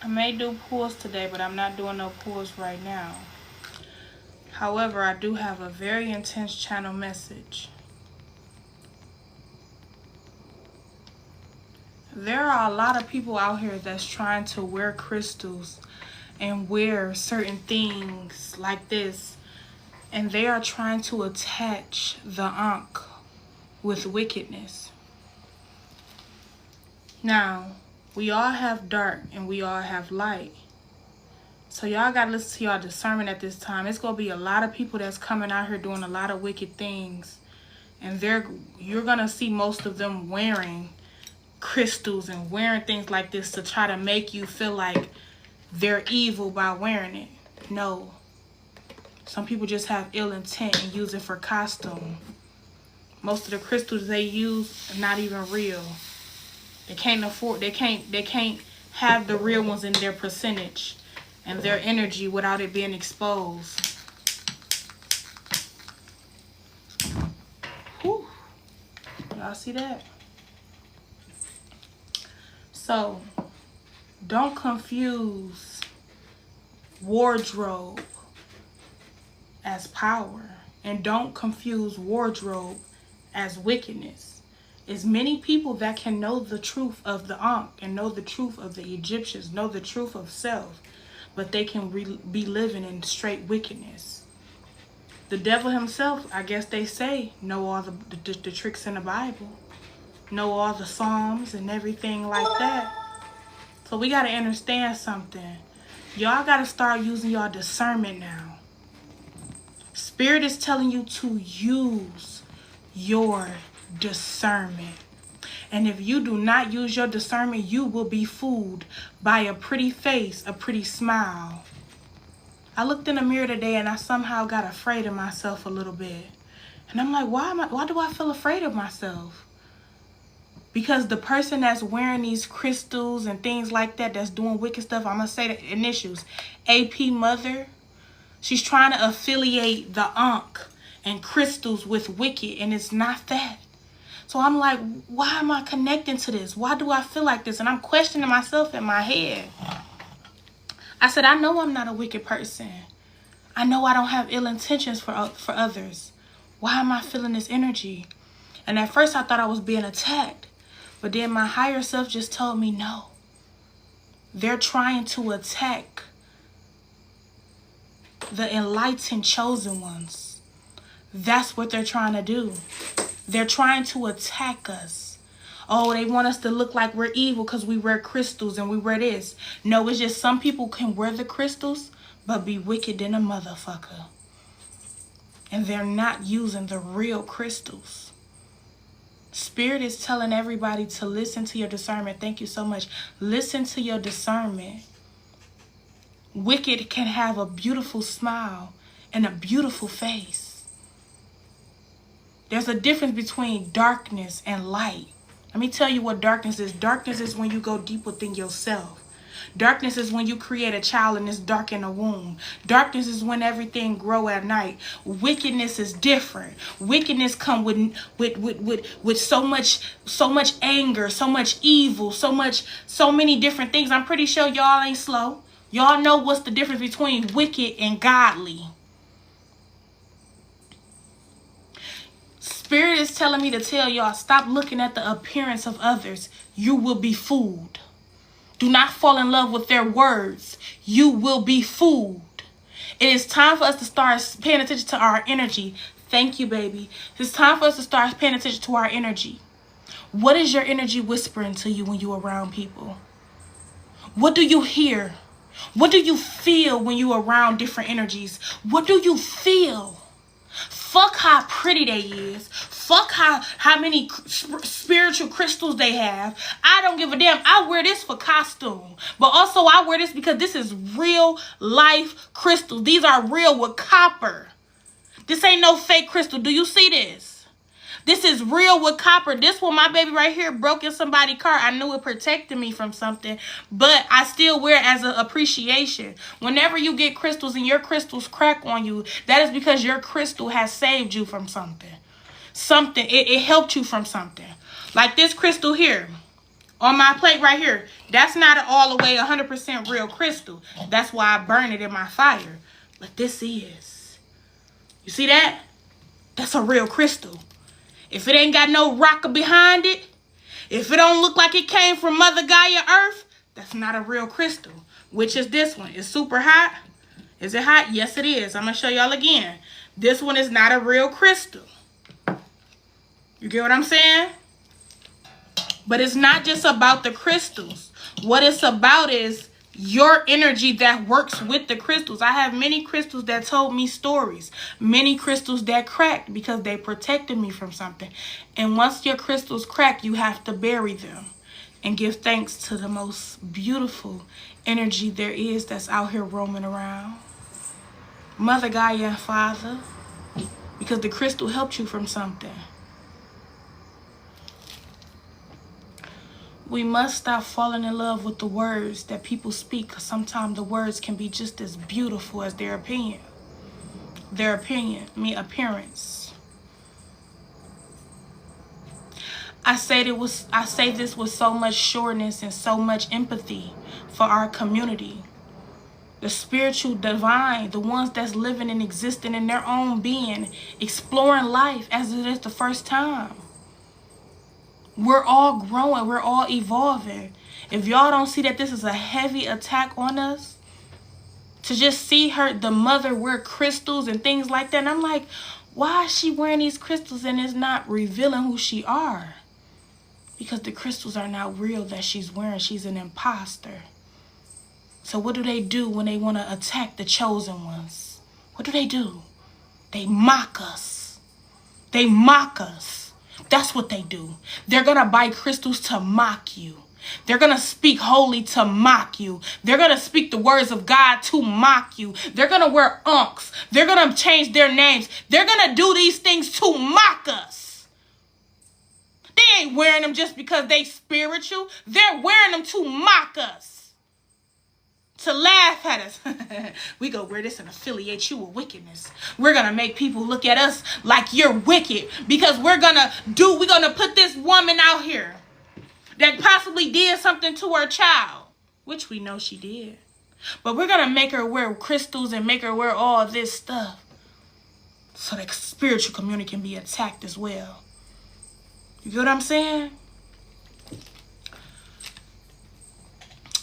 I may do pulls today, but I'm not doing no pulls right now. However, I do have a very intense channel message. There are a lot of people out here that's trying to wear crystals and wear certain things like this, and they are trying to attach the Ankh with wickedness. Now, we all have dark and we all have light. So y'all gotta listen to y'all discernment at this time. It's gonna be a lot of people that's coming out here doing a lot of wicked things, and you're gonna see most of them wearing crystals and wearing things like this to try to make you feel like they're evil by wearing it. No. Some people just have ill intent and use it for costume. Most of the crystals they use are not even real. They can't have the real ones in their percentage and their energy without it being exposed. Whew. Y'all see that? So, don't confuse wardrobe as power, and don't confuse wardrobe as wickedness. There's many people that can know the truth of the Ankh and know the truth of the Egyptians, know the truth of self, but they can be living in straight wickedness. The devil himself, I guess they say, know all the tricks in the Bible, know all the Psalms and everything like that. So we got to understand something. Y'all got to start using your discernment now. Spirit is telling you to use your discernment. And if you do not use your discernment, you will be fooled by a pretty face, a pretty smile. I looked in the mirror today and I somehow got afraid of myself a little bit. And I'm like, why do I feel afraid of myself? Because the person that's wearing these crystals and things like that, that's doing wicked stuff, I'm going to say the initials, AP Mother, she's trying to affiliate the Ankh and crystals with wicked, and it's not that. So I'm like, why am I connecting to this? Why do I feel like this? And I'm questioning myself in my head. I said, I know I'm not a wicked person. I know I don't have ill intentions for others. Why am I feeling this energy? And at first I thought I was being attacked. But then my higher self just told me, no. They're trying to attack the enlightened chosen ones. That's what they're trying to do. They're trying to attack us. Oh, they want us to look like we're evil because we wear crystals and we wear this. No, it's just some people can wear the crystals but be wicked than a motherfucker. And they're not using the real crystals. Spirit is telling everybody to listen to your discernment. Thank you so much. Listen to your discernment. Wicked can have a beautiful smile and a beautiful face. There's a difference between darkness and light. Let me tell you what darkness is. Darkness is when you go deep within yourself. Darkness is when you create a child and it's dark in the womb. Darkness is when everything grow at night. Wickedness is different. Wickedness come with so much anger, so much evil, so many different things. I'm pretty sure y'all ain't slow. Y'all know what's the difference between wicked and godly. Spirit is telling me to tell y'all, stop looking at the appearance of others. You will be fooled. Do not fall in love with their words. You will be fooled. It is time for us to start paying attention to our energy. Thank you, baby. It's time for us to start paying attention to our energy. What is your energy whispering to you when you're around people? What do you hear? What do you feel when you're around different energies? What do you feel? Fuck how pretty they is. Fuck how many spiritual crystals they have. I don't give a damn. I wear this for costume. But also I wear this because this is real life crystals. These are real with copper. This ain't no fake crystal. Do you see this? This is real with copper. This one, my baby right here, broke in somebody's car. I knew it protected me from something, but I still wear it as an appreciation. Whenever you get crystals and your crystals crack on you, that is because your crystal has saved you from something. It helped you from something. Like this crystal here on my plate right here. That's not all the way 100% real crystal. That's why I burn it in my fire. But this is. You see that? That's a real crystal. If it ain't got no rocker behind it, if it don't look like it came from Mother Gaia Earth, that's not a real crystal. Which is this one. It's super hot. Is it hot? Yes, it is. I'm going to show y'all again. This one is not a real crystal. You get what I'm saying? But it's not just about the crystals. What it's about is your energy that works with the crystals. I have many crystals that told me stories. Many crystals that cracked because they protected me from something. And once your crystals crack, you have to bury them and give thanks to the most beautiful energy there is that's out here roaming around. Mother Gaia and Father. Because the crystal helped you from something. We must stop falling in love with the words that people speak, because sometimes the words can be just as beautiful as their opinion. Appearance. I say this with so much sureness and so much empathy for our community. The spiritual divine, the ones that's living and existing in their own being, exploring life as it is the first time. We're all growing. We're all evolving. If y'all don't see that this is a heavy attack on us, to just see the mother wear crystals and things like that, and I'm like, why is she wearing these crystals and it's not revealing who she are? Because the crystals are not real that she's wearing. She's an imposter. So what do when they want to attack the chosen ones? What do? They mock us. They mock us. That's what they do. They're going to buy crystals to mock you. They're going to speak holy to mock you. They're going to speak the words of God to mock you. They're going to wear unks. They're going to change their names. They're going to do these things to mock us. They ain't wearing them just because they spiritual. They're wearing them to mock us. To laugh at us. We go wear this and affiliate you with wickedness. We're going to make people look at us like you're wicked. Because we're going to put this woman out here that possibly did something to her child. Which we know she did. But we're going to make her wear crystals and make her wear all this stuff. So the spiritual community can be attacked as well. You get what I'm saying?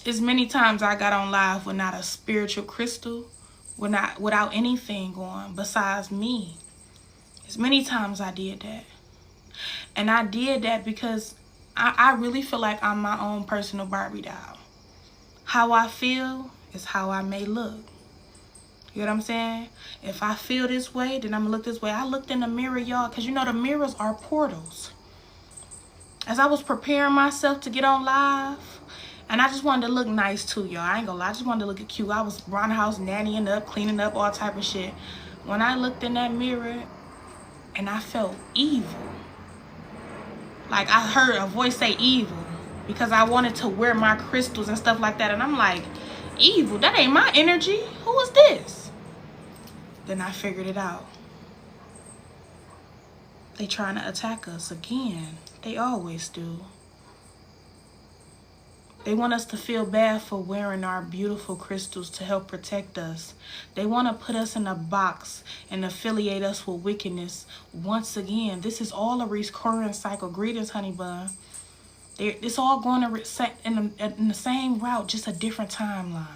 As many times I got on live with not a spiritual crystal, without anything going besides me. As many times I did that. And I did that because I really feel like I'm my own personal Barbie doll. How I feel is how I may look. You know what I'm saying? If I feel this way, then I'm gonna look this way. I looked in the mirror, y'all, because you know the mirrors are portals. As I was preparing myself to get on live, and I just wanted to look nice too, y'all. I ain't gonna lie, I just wanted to look cute. I was around the house nannying up, cleaning up, all type of shit. When I looked in that mirror and I felt evil, like I heard a voice say evil, because I wanted to wear my crystals and stuff like that. And I'm like, evil? That ain't my energy. Who is this? Then I figured it out. They trying to attack us again. They always do. They want us to feel bad for wearing our beautiful crystals to help protect us. They want to put us in a box and affiliate us with wickedness. Once again, this is all a recurring cycle. Greetings, honey bun. It's all going to in the same route, just a different timeline.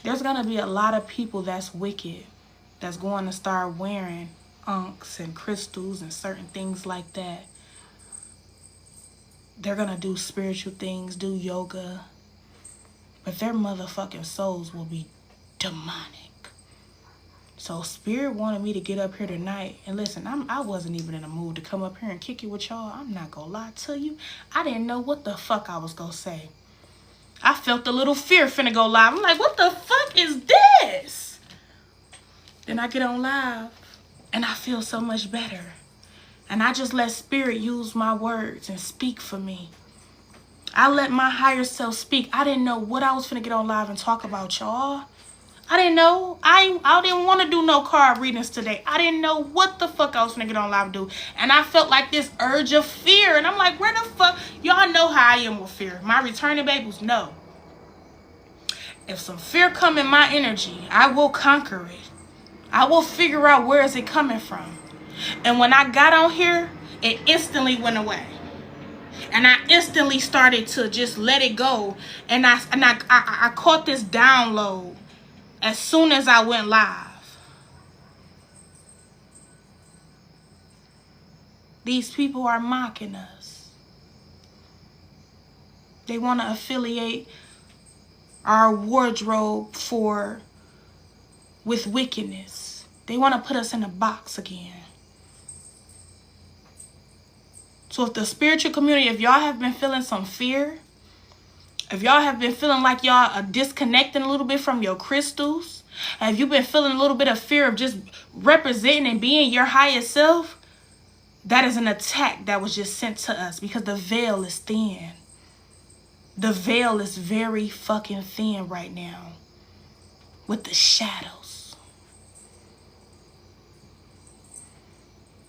There's going to be a lot of people that's wicked that's going to start wearing unks and crystals and certain things like that. They're going to do spiritual things, do yoga, but their motherfucking souls will be demonic. So Spirit wanted me to get up here tonight. And listen, I wasn't even in a mood to come up here and kick it with y'all. I'm not going to lie to you. I didn't know what the fuck I was going to say. I felt a little fear finna go live. I'm like, what the fuck is this? Then I get on live and I feel so much better. And I just let Spirit use my words and speak for me. I let my higher self speak. I didn't know what I was finna get on live and talk about, y'all. I didn't know. I didn't want to do no card readings today. I didn't know what the fuck I was finna get on live and do. And I felt like this urge of fear. And I'm like, where the fuck? Y'all know how I am with fear. My returning babies know. If some fear come in my energy, I will conquer it. I will figure out where is it coming from. And when I got on here, it instantly went away. And I instantly started to just let it go. And I caught this download as soon as I went live. These people are mocking us. They want to affiliate our wardrobe with wickedness. They want to put us in a box again. So if the spiritual community, if y'all have been feeling some fear, if y'all have been feeling like y'all are disconnecting a little bit from your crystals, have you been feeling a little bit of fear of just representing and being your highest self, that is an attack that was just sent to us because the veil is thin. The veil is very fucking thin right now with the shadows.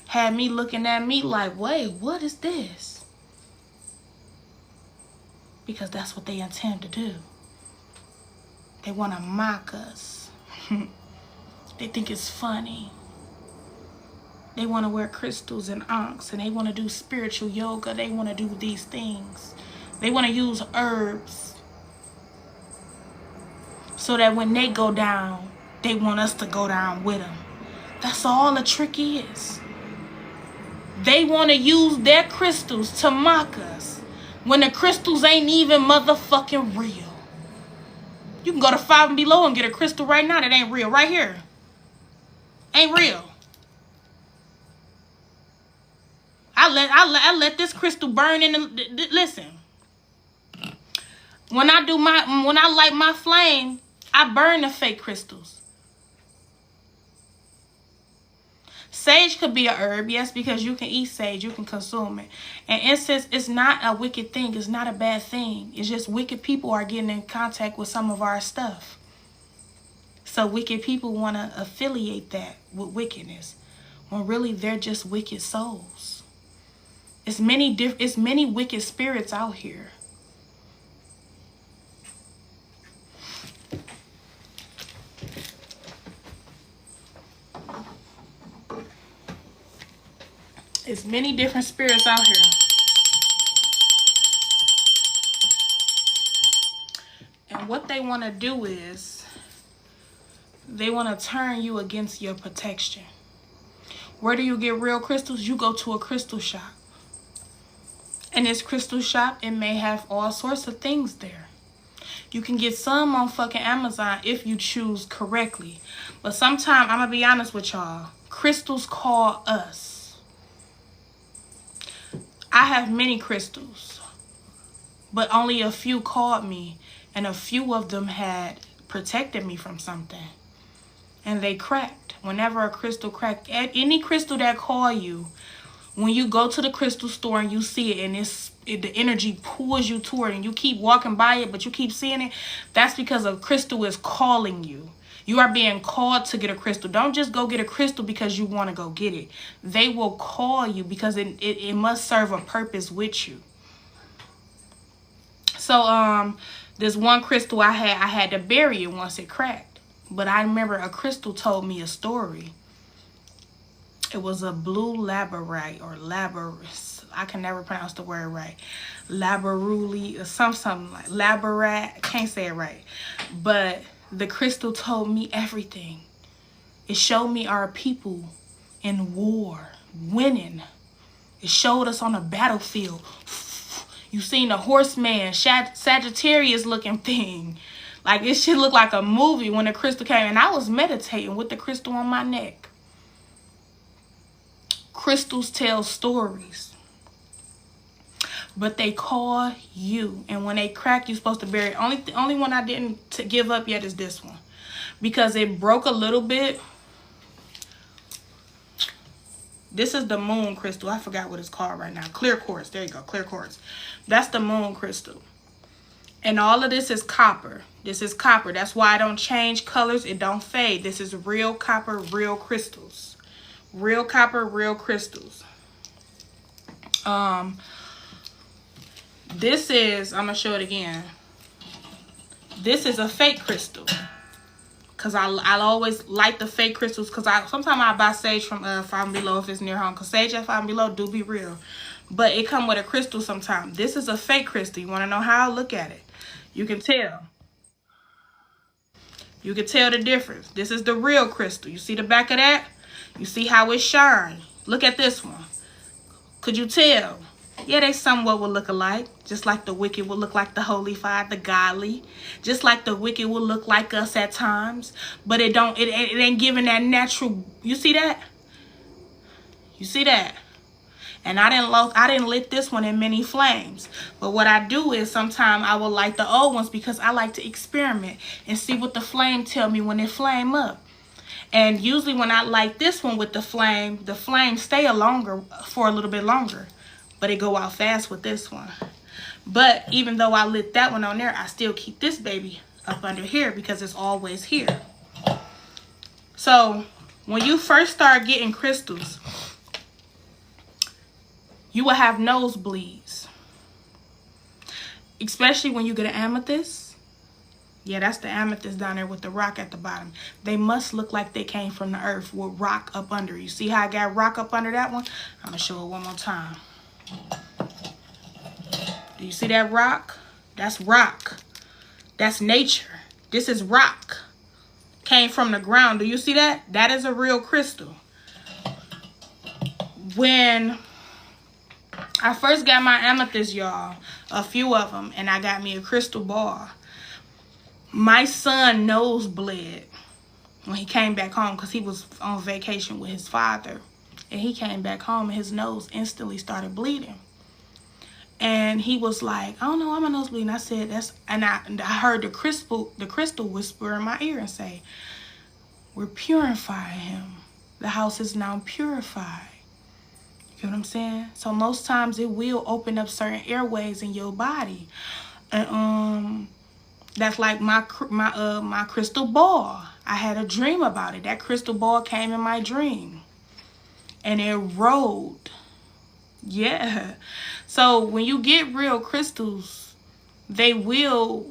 Had me looking at me like, wait, what is this? Because that's what they intend to do. They want to mock us. They think it's funny. They want to wear crystals and ankhs, and they want to do spiritual yoga. They want to do these things. They want to use herbs so that when they go down, they want us to go down with them. That's all the trick is. They want to use their crystals to mock us when the crystals ain't even motherfucking real. You can go to 5 and Below and get a crystal right now that ain't real. Right here. Ain't real. I let this crystal burn in the... Listen. When I light my flame, I burn the fake crystals. Sage could be a herb, yes, because you can eat sage, you can consume it. And incense is not a wicked thing, it's not a bad thing. It's just wicked people are getting in contact with some of our stuff. So wicked people want to affiliate that with wickedness, when really they're just wicked souls. It's many wicked spirits out here. It's many different spirits out here. And what they want to do is they want to turn you against your protection. Where do you get real crystals? You go to a crystal shop. And this crystal shop, it may have all sorts of things there. You can get some on fucking Amazon if you choose correctly. But sometimes, I'm going to be honest with y'all, crystals call us. I have many crystals, but only a few called me, and a few of them had protected me from something. And they cracked. Whenever a crystal cracked, any crystal that call you, when you go to the crystal store and you see it and the energy pulls you toward it and you keep walking by it, but you keep seeing it, that's because a crystal is calling you. You are being called to get a crystal. Don't just go get a crystal because you want to go get it. They will call you because it must serve a purpose with you. So this one crystal I had to bury it once it cracked. But I remember a crystal told me a story. It was a blue labradorite or labraris. I can never pronounce the word right. Labaruli or something like labarat. I can't say it right. But the crystal told me everything. It showed me our people in war, winning. It showed us on a battlefield. You seen a horseman, Sagittarius looking thing. Like, it should look like a movie when the crystal came. And I was meditating with the crystal on my neck. Crystals tell stories, but they call you, and when they crack, you're supposed to bury it. Only one I didn't give up yet is this one, because it broke a little bit. This is the moon crystal. I forgot what it's called right now. Clear quartz. There you go. Clear quartz. That's the moon crystal. And all of this is copper. This is copper. That's why I don't change colors. It don't fade. This is real copper, real crystals. Real copper, real crystals. This is, I'm going to show it again. This is a fake crystal. Because I'll always like the fake crystals. Because sometimes I buy sage from Five Below if it's near home. Because sage at Five Below do be real. But it come with a crystal sometimes. This is a fake crystal. You want to know how? Look at it. You can tell. You can tell the difference. This is the real crystal. You see the back of that? You see how it shines. Look at this one. Could you tell? Yeah, they somewhat will look alike. Just like the wicked will look like the holy five, the godly. Just like the wicked will look like us at times. But it ain't giving that natural. You see that? You see that? And I didn't lit this one in many flames. But what I do is sometimes I will light the old ones because I like to experiment and see what the flame tell me when it flame up. And usually when I light this one with the flame stay for a little bit longer. But it go out fast with this one. But even though I lit that one on there, I still keep this baby up under here because it's always here. So when you first start getting crystals, you will have nosebleeds. Especially when you get an amethyst. Yeah, that's the amethyst down there with the rock at the bottom. They must look like they came from the earth with rock up under. You see how I got rock up under that one? I'm going to show it one more time. Do you see that rock? That's rock. That's nature. This is rock. Came from the ground. Do you see that? That is a real crystal. When I first got my amethyst, y'all, a few of them, and I got me a crystal ball. My son nose bled when he came back home because he was on vacation with his father. And he came back home and his nose instantly started bleeding. And he was like, I don't know why my nose bleeding. I said, and I heard the crystal whisper in my ear and say, we're purifying him. The house is now purified. You know what I'm saying? So most times it will open up certain airways in your body. And that's like my crystal ball. I had a dream about it. That crystal ball came in my dream. And it rolled. Yeah. So when you get real crystals, they will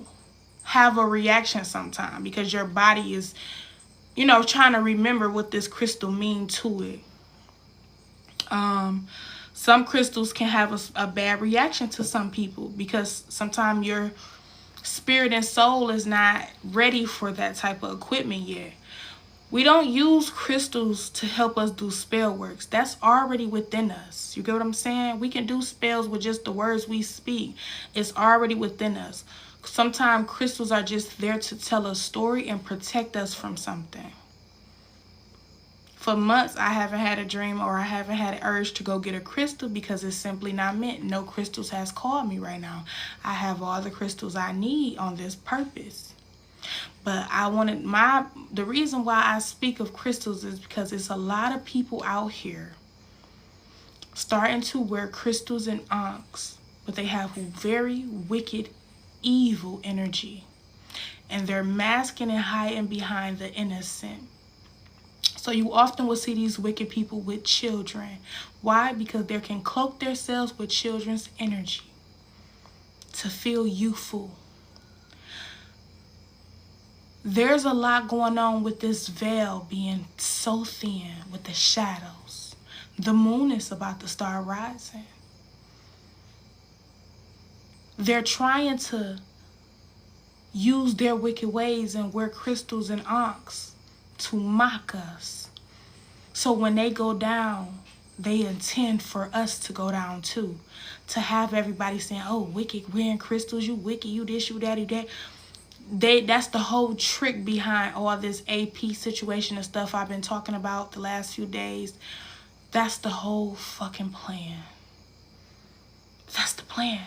have a reaction sometime because your body is, you know, trying to remember what this crystal mean to it. Some crystals can have a bad reaction to some people because sometimes your spirit and soul is not ready for that type of equipment yet. We don't use crystals to help us do spell works. That's already within us. You get what I'm saying? We can do spells with just the words we speak. It's already within us. Sometimes crystals are just there to tell a story and protect us from something. For months, I haven't had a dream or I haven't had an urge to go get a crystal because it's simply not meant. No crystals has called me right now. I have all the crystals I need on this purpose. But the reason why I speak of crystals is because it's a lot of people out here starting to wear crystals and ankhs, but they have very wicked, evil energy. And they're masking and hiding behind the innocent. So you often will see these wicked people with children. Why? Because they can cloak themselves with children's energy to feel youthful. There's a lot going on with this veil being so thin with the shadows. The moon is about to start rising. They're trying to use their wicked ways and wear crystals and ankhs to mock us. So when they go down, they intend for us to go down too. To have everybody saying, oh, wicked, wearing crystals, you wicked, you this, you that, you that. That's the whole trick behind all this AP situation and stuff I've been talking about the last few days. That's the whole fucking plan. That's the plan.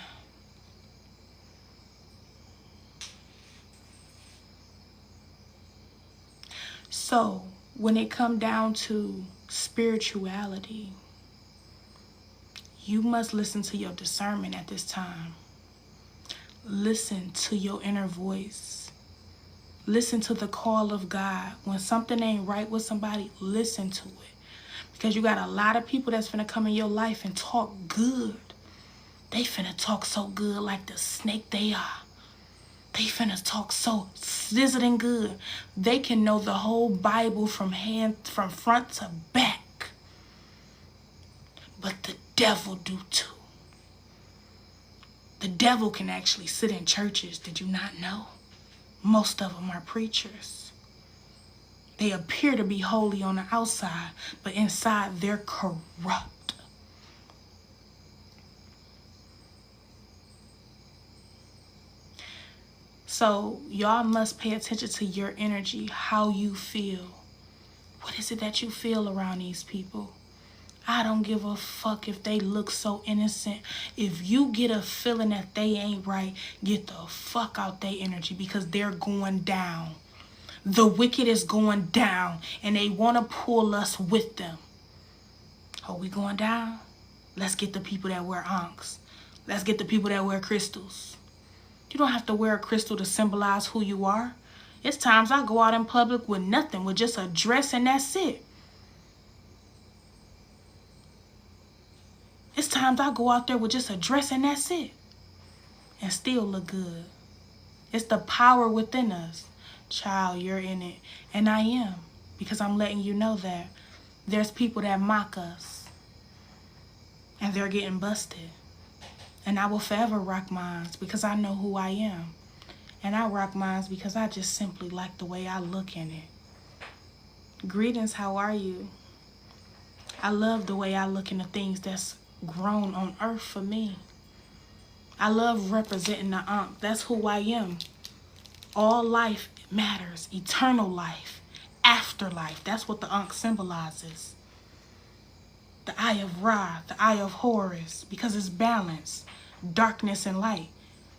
So when it come down to spirituality, you must listen to your discernment at this time. Listen to your inner voice. Listen to the call of God. When something ain't right with somebody, listen to it. Because you got a lot of people that's finna come in your life and talk good. They finna talk so good like the snake they are. They finna talk so sizzling good. They can know the whole Bible from front to back. But the devil do too. The devil can actually sit in churches. Did you not know? Most of them are preachers. They appear to be holy on the outside, but inside they're corrupt. So y'all must pay attention to your energy, how you feel. What is it that you feel around these people? I don't give a fuck if they look so innocent. If you get a feeling that they ain't right, get the fuck out their energy because they're going down. The wicked is going down and they want to pull us with them. Are we going down? Let's get the people that wear ankhs. Let's get the people that wear crystals. You don't have to wear a crystal to symbolize who you are. It's times I go out in public with nothing, with just a dress and that's it. It's times I go out there with just a dress and that's it. And still look good. It's the power within us. Child, you're in it. And I am. Because I'm letting you know that there's people that mock us. And they're getting busted. And I will forever rock mines because I know who I am. And I rock mines because I just simply like the way I look in it. Greetings, how are you? I love the way I look in the things that's grown on earth for me. I love representing the ankh. That's who I am. All life matters. Eternal life. Afterlife. That's what the ankh symbolizes. The eye of Ra, the eye of Horus, because it's balance, darkness and light.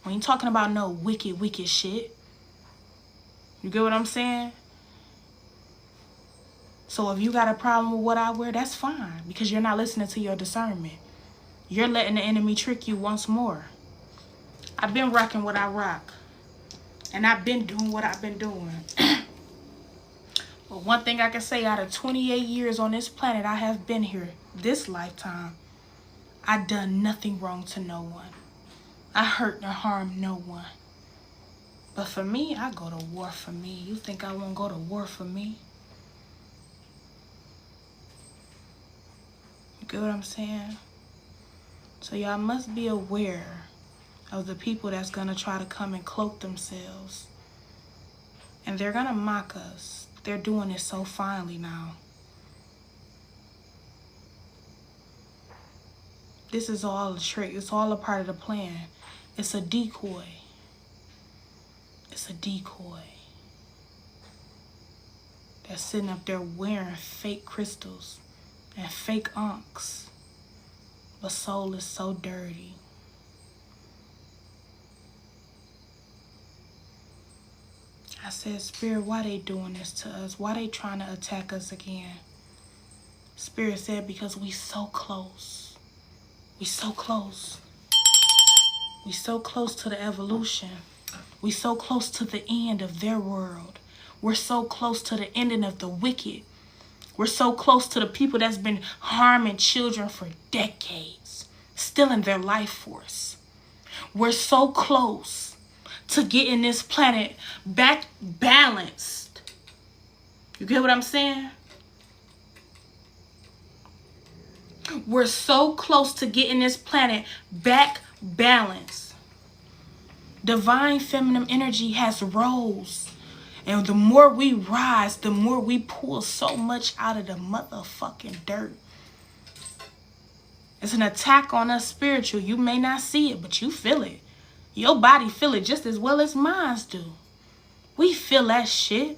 We ain't talking about no wicked, wicked shit. You get what I'm saying? So if you got a problem with what I wear, that's fine, because you're not listening to your discernment. You're letting the enemy trick you once more. I've been rocking what I rock. And I've been doing what I've been doing. But one thing I can say, out of 28 years on this planet I have been here, this lifetime, I done nothing wrong to no one. I hurt or harmed no one. But for me, I go to war for me. You think I won't go to war for me? You get what I'm saying? So y'all must be aware of the people that's gonna try to come and cloak themselves. And they're gonna mock us. They're doing it so finely now. This is all a trick. It's all a part of the plan. It's a decoy. It's a decoy. That's sitting up there wearing fake crystals and fake unks. But soul is so dirty. I said, Spirit, why they doing this to us? Why they trying to attack us again? Spirit said, because we so close. We so close. We so close to the evolution. We so close to the end of their world. We're so close to the ending of the wicked. We're so close to the people that's been harming children for decades, stealing their life force. We're so close to getting this planet back balanced. You get what I'm saying? We're so close to getting this planet back balanced. Divine feminine energy has rose. And the more we rise, the more we pull so much out of the motherfucking dirt. It's an attack on us spiritual. You may not see it, but you feel it. Your body feel it just as well as mine do. We feel that shit.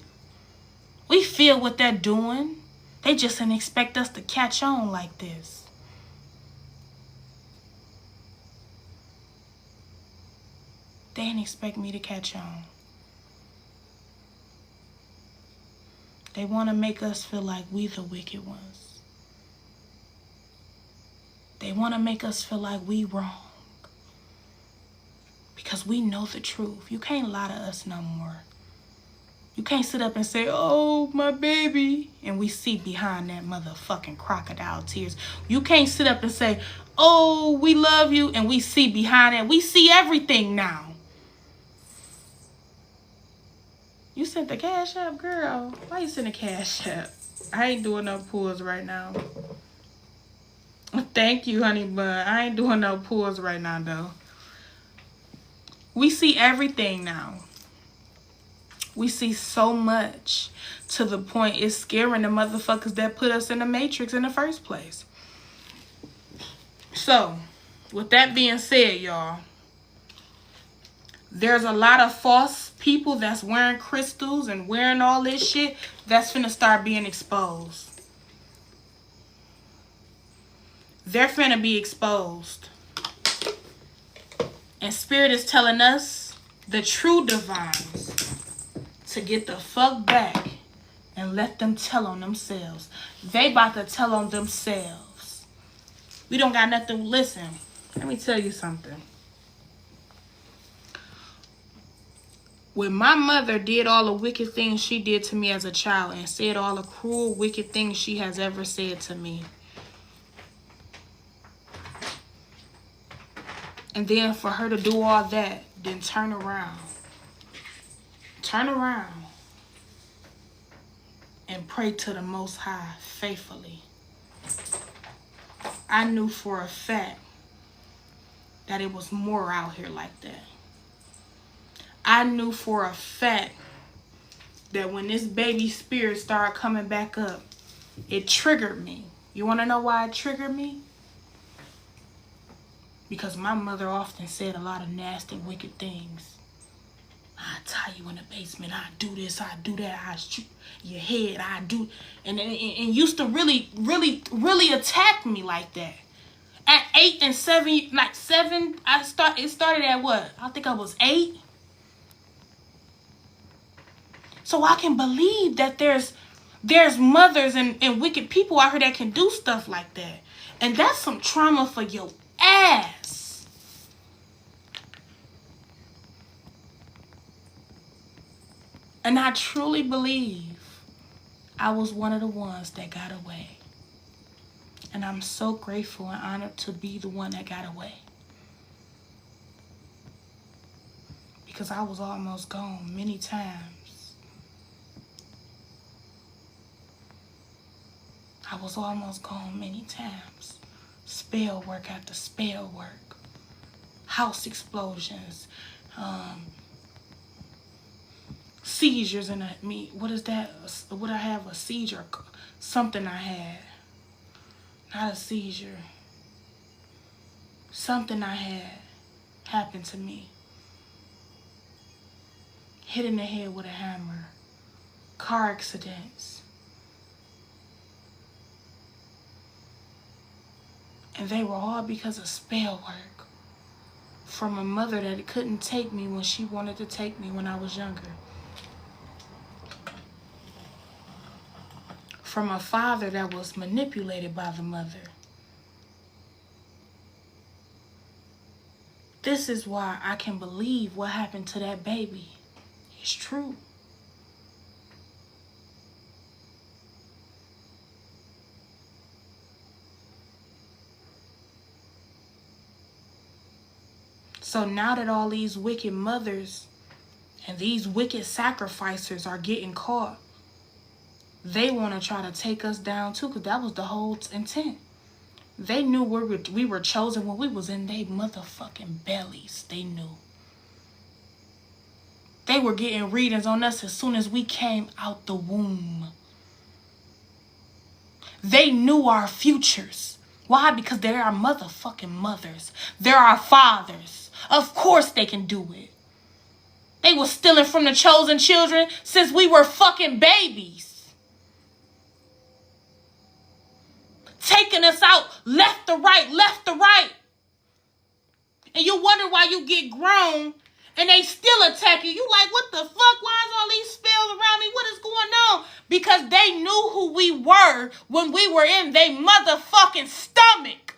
We feel what they're doing. They just didn't expect us to catch on like this. They didn't expect me to catch on. They want to make us feel like we the wicked ones. They want to make us feel like we wrong. Because we know the truth. You can't lie to us no more. You can't sit up and say, oh, my baby. And we see behind that motherfucking crocodile tears. You can't sit up and say, oh, we love you. And we see behind that. We see everything now. You sent the cash app, girl. Why you send the cash app? I ain't doing no pulls right now. Thank you, honey bun. I ain't doing no pulls right now, though. We see everything now. We see so much to the point it's scaring the motherfuckers that put us in the matrix in the first place. So, with that being said, y'all, there's a lot of false people that's wearing crystals and wearing all this shit that's finna start being exposed. They're finna be exposed. And Spirit is telling us, the true divines, to get the fuck back and let them tell on themselves. They about to tell on themselves. We don't got nothing. Listen, let me tell you something. When my mother did all the wicked things she did to me as a child and said all the cruel, wicked things she has ever said to me, and then for her to do all that, then turn around and pray to the Most High faithfully, I knew for a fact that it was more out here like that. I knew for a fact that when this baby spirit started coming back up, it triggered me. You want to know why it triggered me? Because my mother often said a lot of nasty, wicked things. I tie you in the basement. I do this. I do that. I shoot your head. I do. And used to really attack me like that. At 8 and 7, like 7, it started at what? I think I was 8. So I can believe that there's mothers and wicked people out here that can do stuff like that. And that's some trauma for your ass. And I truly believe I was one of the ones that got away. And I'm so grateful and honored to be the one that got away. Because I was almost gone many times. I was almost gone many times. Spell work after spell work. House explosions. seizures in me. What is that? Would I have a seizure? Something I had. Not a seizure. Something I had happened to me. Hit in the head with a hammer. Car accidents. And they were all because of spell work from a mother that couldn't take me when she wanted to take me when I was younger. From a father that was manipulated by the mother. This is why I can believe what happened to that baby. It's true. So now that all these wicked mothers and these wicked sacrificers are getting caught, they want to try to take us down too, because that was the whole intent. They knew we were chosen when we was in their motherfucking bellies. They knew. They were getting readings on us as soon as we came out the womb. They knew our futures. Why? Because they're our motherfucking mothers. They're our fathers. Of course they can do it. They were stealing from the chosen children since we were fucking babies. Taking us out left to right, left to right. And you wonder why you get grown and they still attack you. You like, what the fuck? Why is all these spells around me? What is going on? Because they knew who we were when we were in their motherfucking stomach.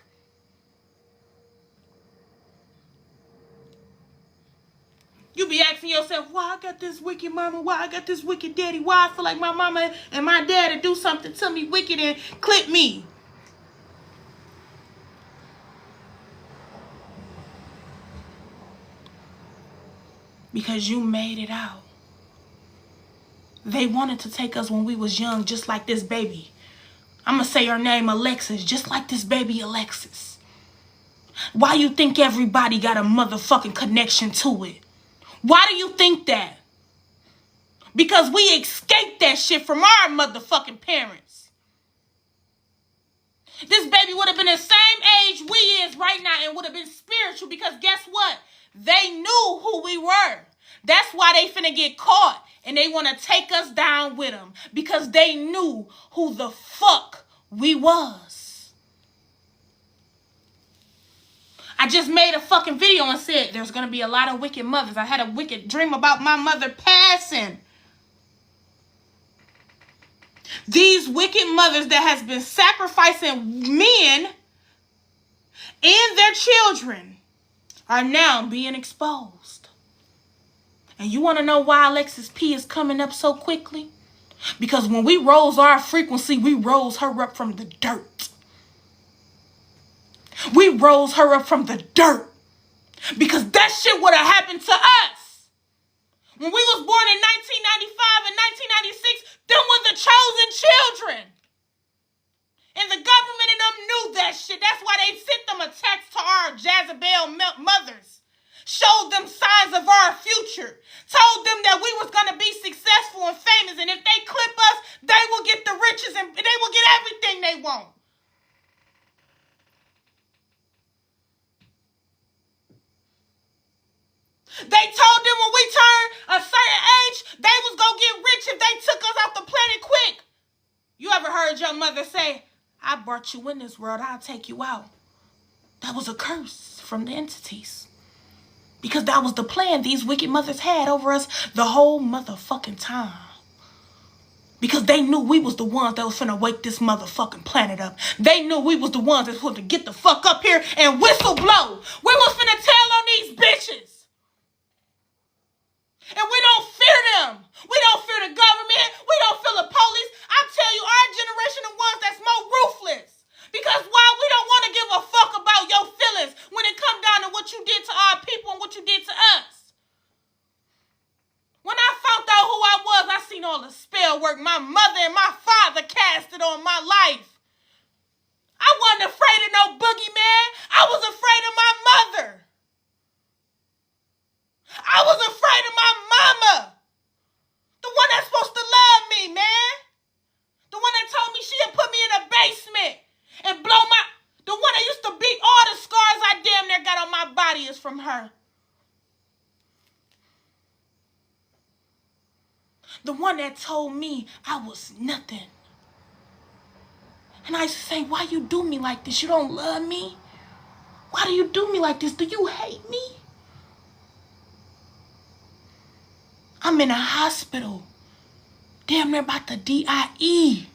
You be asking yourself, why I got this wicked mama? Why I got this wicked daddy? Why I feel like my mama and my daddy do something to me wicked and clip me? Because you made it out. They wanted to take us when we was young, just like this baby. I'm going to say her name, Alexis, just like this baby Alexis. Why you think everybody got a motherfucking connection to it? Why do you think that? Because we escaped that shit from our motherfucking parents. This baby would have been the same age we is right now and would have been spiritual, because guess what? They knew who we were. That's why they finna get caught and they want to take us down with them, because they knew who the fuck we was. I just made a fucking video and said there's going to be a lot of wicked mothers. I had a wicked dream about my mother passing. These wicked mothers that has been sacrificing men and their children are now being exposed. And you want to know why Alexis P is coming up so quickly? Because when we rose our frequency, we rose her up from the dirt. We rose her up from the dirt. Because that shit would have happened to us. When we was born in 1995 and 1996, them were the chosen children. And the government and them knew that shit. That's why they sent them attacks to our Jezebel mothers. Showed them signs of our future. Told them that we was going to be successful and famous. And if they clip us, they will get the riches and they will get everything they want. They told them when we turned a certain age, they was going to get rich if they took us off the planet quick. You ever heard your mother say, I brought you in this world, I'll take you out? That was a curse from the entities. Because that was the plan these wicked mothers had over us the whole motherfucking time. Because they knew we was the ones that was finna wake this motherfucking planet up. They knew we was the ones that was supposed to get the fuck up here and whistle blow. We was finna tell on these bitches. And we don't fear them. We don't fear the government. We don't fear the police. I tell you, our generation the ones that's more ruthless. Because why? We don't want to give a fuck about your feelings when it comes down to what you did to our people and what you did to us. When I found out who I was, I seen all the spell work my mother and my father casted on my life. I wasn't afraid of no boogeyman. I was afraid of my mother. I was afraid of my mama. The one that told me I was nothing. And I used to say, why you do me like this? You don't love me? Why do you do me like this? Do you hate me? I'm in a hospital. Damn near about to DIE.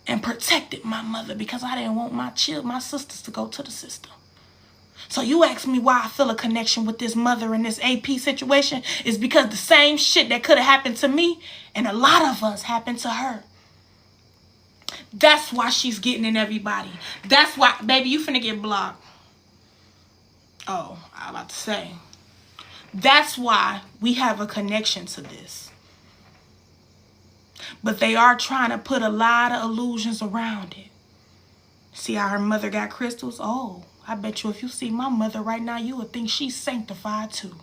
And protected my mother because I didn't want my sisters to go to the system. So you ask me why I feel a connection with this mother in this AP situation is because the same shit that could have happened to me and a lot of us happened to her. That's why she's getting in everybody. That's why, baby, you finna get blocked. Oh, I was about to say. That's why we have a connection to this. But they are trying to put a lot of illusions around it. See how her mother got crystals? Oh, I bet you if you see my mother right now, you would think she's sanctified too.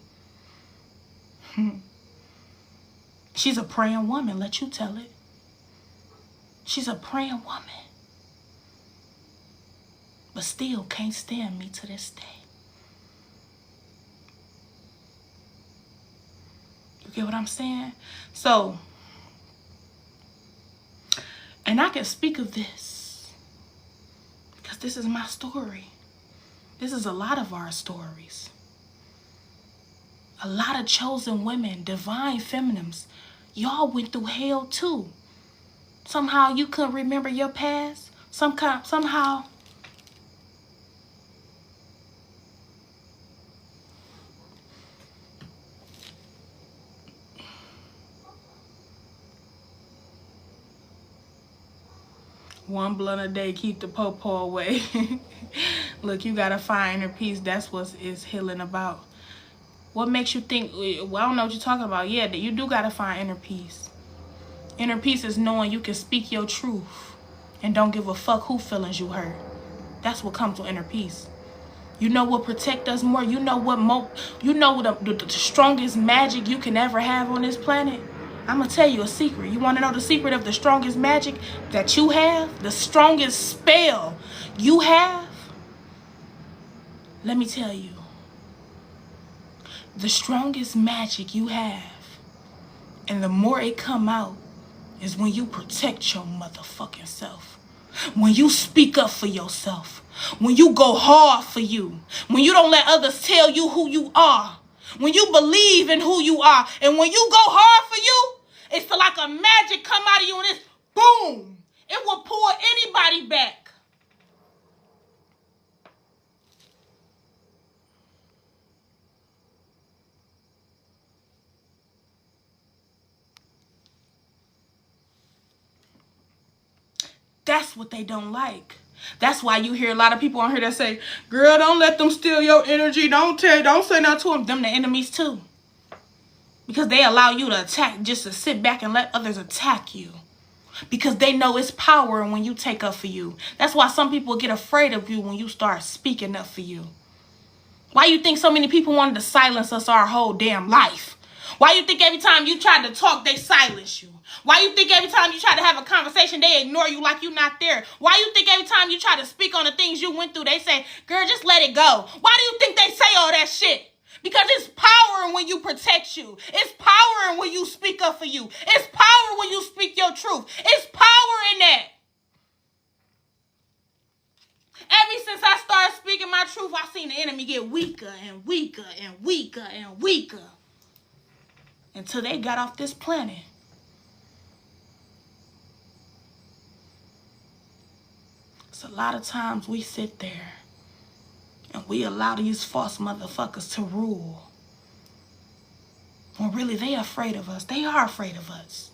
She's a praying woman, let you tell it. She's a praying woman. But still can't stand me to this day. You get what I'm saying? So, and I can speak of this because this is my story. This is a lot of our stories. A lot of chosen women, divine feminines. Y'all went through hell too. Somehow you couldn't remember your past. Somehow. One blunt a day, keep the po-po away. Look, you gotta find inner peace. That's what is healing about. What makes you think, well, I don't know what you're talking about. Yeah, that you do gotta find inner peace. Inner peace is knowing you can speak your truth and don't give a fuck who feelings you hurt. That's what comes with inner peace. You know what protect us more? You know what the strongest magic you can ever have on this planet? I'm going to tell you a secret. You want to know the secret of the strongest magic that you have? The strongest spell you have? Let me tell you. The strongest magic you have, and the more it come out, is when you protect your motherfucking self. When you speak up for yourself. When you go hard for you. When you don't let others tell you who you are. When you believe in who you are. And when you go hard for you, it's like a magic come out of you and it's boom. It will pull anybody back. That's what they don't like. That's why you hear a lot of people on here that say, girl, don't let them steal your energy. Don't say nothing to them. Them the enemies too. Because they allow you to attack, just to sit back and let others attack you. Because they know it's power when you take up for you. That's why some people get afraid of you when you start speaking up for you. Why you think so many people wanted to silence us our whole damn life? Why you think every time you try to talk, they silence you? Why you think every time you try to have a conversation, they ignore you like you're not there? Why you think every time you try to speak on the things you went through, they say, girl, just let it go? Why do you think they say all that shit? Because it's power when you protect you. It's power when you speak up for you. It's power when you speak your truth. It's power in that. Ever since I started speaking my truth, I've seen the enemy get weaker and weaker and weaker and weaker. Until they got off this planet. So a lot of times we sit there and we allow these false motherfuckers to rule. When really they are afraid of us. They are afraid of us.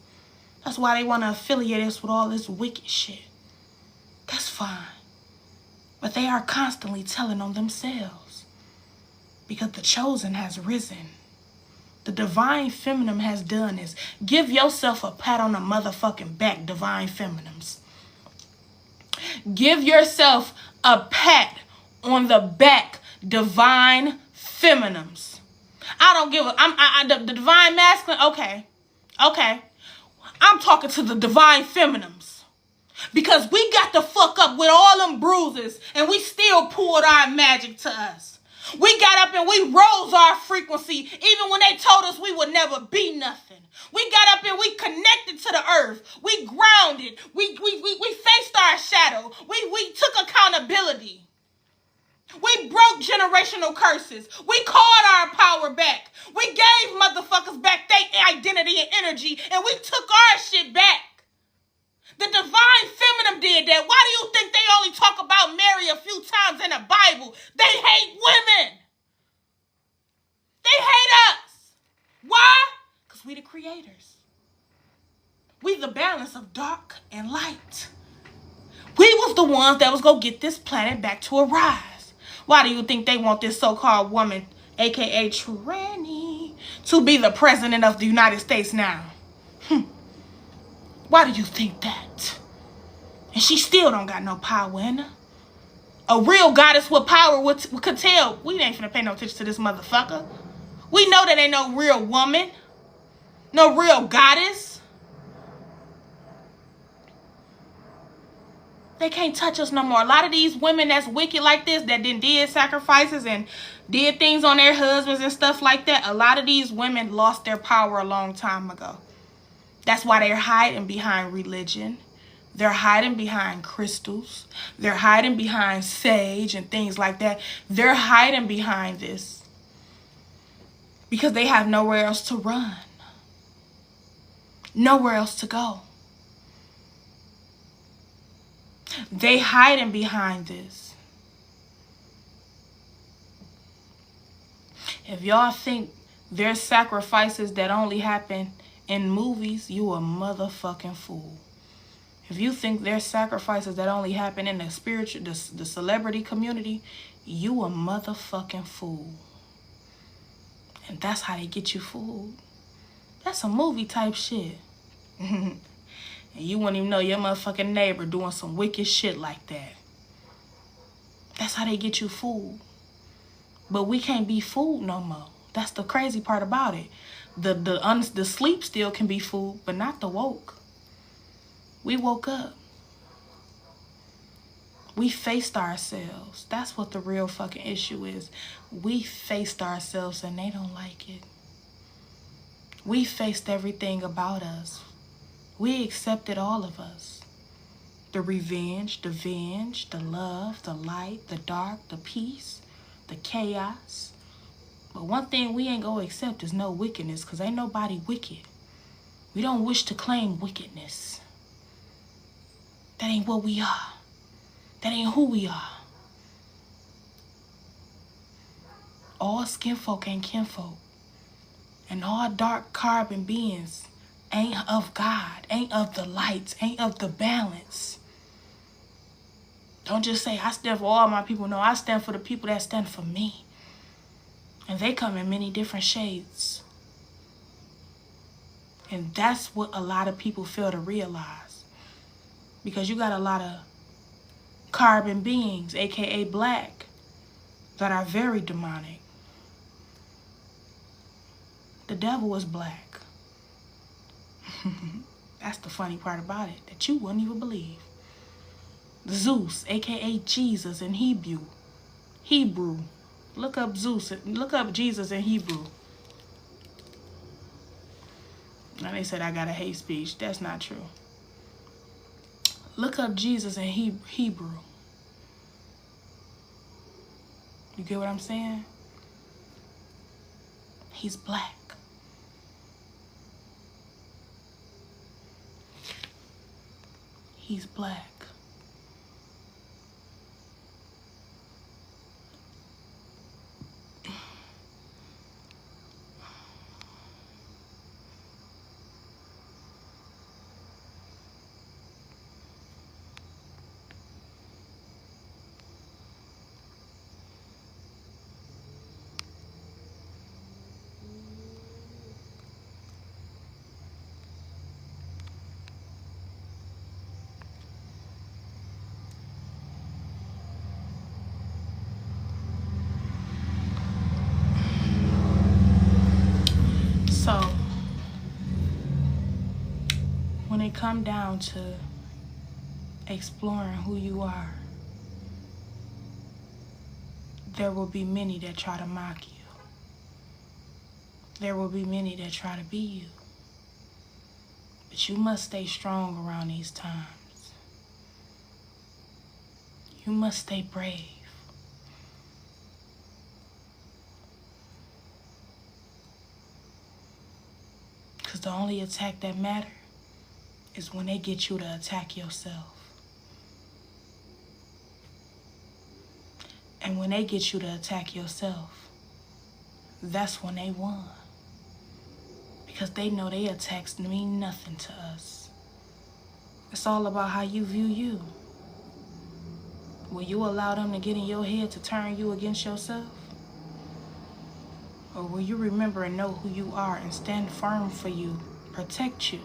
That's why they want to affiliate us with all this wicked shit. That's fine. But they are constantly telling on themselves. Because the chosen has risen. The divine feminine has done is give yourself a pat on the motherfucking back, divine feminines. Give yourself a pat on the back, divine feminines. I don't give a, the divine masculine, okay. I'm talking to the divine feminines. Because we got to fuck up with all them bruises and we still pulled our magic to us. We got up and we rose our frequency even when they told us we would never be nothing. We got up and we connected to the earth. We grounded. We faced our shadow. We took accountability. We broke generational curses. We called our power back. We gave motherfuckers back their identity and energy, and we took our shit back. The divine feminine did that. Why do you think they only talk about Mary a few times in the Bible? They hate women. They hate us. Why? Because we the creators. We the balance of dark and light. We was the ones that was going to get this planet back to a rise. Why do you think they want this so-called woman, a.k.a. Tranny, to be the president of the United States now? Why do you think that? And she still don't got no power in her. A real goddess with power could tell, we ain't finna pay no attention to this motherfucker. We know that ain't no real woman. No real goddess. They can't touch us no more. A lot of these women that's wicked like this, that did sacrifices and did things on their husbands and stuff like that, a lot of these women lost their power a long time ago. That's why they're hiding behind religion. They're hiding behind crystals. They're hiding behind sage and things like that. They're hiding behind this because they have nowhere else to run. Nowhere else to go. They hiding behind this. If y'all think there's sacrifices that only happen in movies, you a motherfucking fool. If you think there's sacrifices that only happen in the spiritual, the celebrity community, you a motherfucking fool. And that's how they get you fooled. That's some movie type shit. And you wouldn't even know your motherfucking neighbor doing some wicked shit like that. That's how they get you fooled. But we can't be fooled no more. That's the crazy part about it. The sleep still can be fooled, but not the woke. We woke up. We faced ourselves. That's what the real fucking issue is. We faced ourselves and they don't like it. We faced everything about us. We accepted all of us. The revenge, the venge, the love, the light, the dark, the peace, the chaos. But one thing we ain't gonna accept is no wickedness, because ain't nobody wicked. We don't wish to claim wickedness. That ain't what we are. That ain't who we are. All skinfolk ain't kinfolk. And all dark carbon beings ain't of God, ain't of the lights, ain't of the balance. Don't just say, I stand for all my people. No, I stand for the people that stand for me. And they come in many different shades. And that's what a lot of people fail to realize. Because you got a lot of carbon beings, aka black, that are very demonic. The devil is black. That's the funny part about it, that you wouldn't even believe. Zeus, aka Jesus in Hebrew. Look up Zeus, look up Jesus in Hebrew. Now they said I got a hate speech. That's not true. Look up Jesus in Hebrew. You get what I'm saying? He's black. He's black. So, when it come down to exploring who you are, there will be many that try to mock you. There will be many that try to be you. But you must stay strong around these times. You must stay brave. Because the only attack that matters is when they get you to attack yourself. And when they get you to attack yourself, that's when they won. Because they know their attacks mean nothing to us. It's all about how you view you. Will you allow them to get in your head to turn you against yourself? Or will you remember and know who you are and stand firm for you, protect you,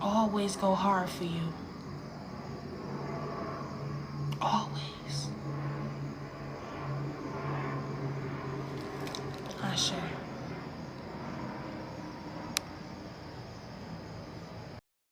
always go hard for you? Always. Ashe.